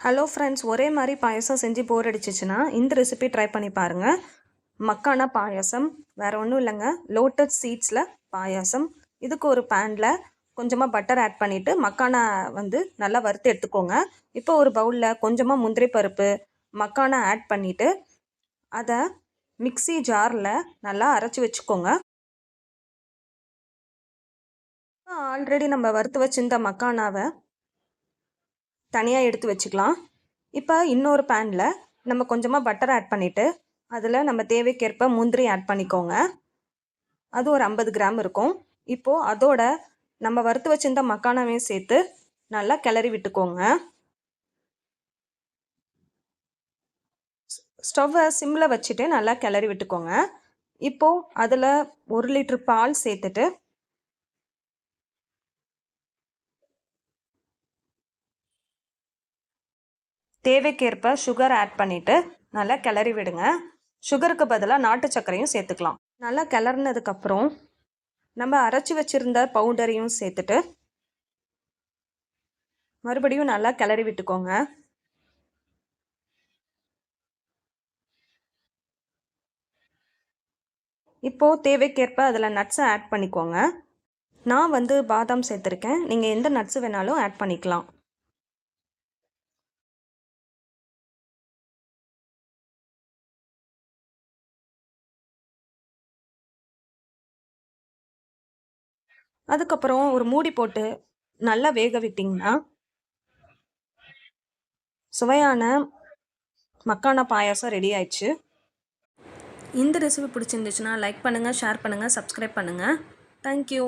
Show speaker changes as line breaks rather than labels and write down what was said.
Hello friends, ஒரே மாதிரி பாயசம் செஞ்சு போர் அடிச்சிச்சுன்னா இந்த ரெசிபி ட்ரை பண்ணி பாருங்கள். மக்கானா பாயாசம் வேறு ஒன்றும் இல்லைங்க, லோட்டஸ் சீட்ஸில் பாயாசம். இதுக்கு ஒரு பேனில் கொஞ்சமாக பட்டர் ஆட் பண்ணிவிட்டு மக்கானா நல்லா வறுத்து எடுத்துக்கோங்க. இப்போ ஒரு பவுலில் கொஞ்சமாக முந்திரி பருப்பு மக்கானா ஆட் பண்ணிவிட்டு அதை மிக்ஸி ஜாரில் நல்லா அரைச்சி வச்சுக்கோங்க. ஆல்ரெடி நம்ம வறுத்து வச்சிருந்த மக்கானாவை தனியாக எடுத்து வச்சுக்கலாம். இப்போ இன்னொரு பேனில் நம்ம கொஞ்சமாக பட்டர் ஆட் பண்ணிவிட்டு அதில் நம்ம தேவைக்கேற்ப முந்திரி ஆட் பண்ணிக்கோங்க. அது ஒரு 50 கிராம் இருக்கும். இப்போது அதோட நம்ம வறுத்து வச்சிருந்த மக்கானாவையும் சேர்த்து நல்லா கிளறி விட்டுக்கோங்க. ஸ்டவ்வை சிம்மில் வச்சுட்டு நல்லா கிளறி விட்டுக்கோங்க. இப்போது அதில் 1 லிட்டர் பால் சேர்த்துட்டு தேவைக்கேற்ப சுகர் ஆட் பண்ணிவிட்டு நல்லா கிளறி விடுங்க. சுகருக்கு பதிலாக நாட்டு சர்க்கரையும் சேர்த்துக்கலாம். நல்லா கிளறினதுக்கப்புறம் நம்ம அரைச்சி வச்சுருந்த பவுடரையும் சேர்த்துட்டு மறுபடியும் நல்லா கிளறி விட்டுக்கோங்க. இப்போது தேவைக்கேற்ப அதில் நட்ஸை ஆட் பண்ணிக்கோங்க. நான் பாதாம் சேர்த்துருக்கேன், நீங்கள் எந்த நட்ஸு வேணாலும் ஆட் பண்ணிக்கலாம். அதுக்கப்புறம் ஒரு மூடி போட்டு நல்லா வேக விட்டிங்கன்னா சுவையான மக்கானா பாயாசம் ரெடி ஆயிடுச்சு. இந்த ரெசிபி பிடிச்சிருந்துச்சுன்னா லைக் பண்ணுங்கள், ஷேர் பண்ணுங்கள், சப்ஸ்கிரைப் பண்ணுங்கள். தேங்க்யூ.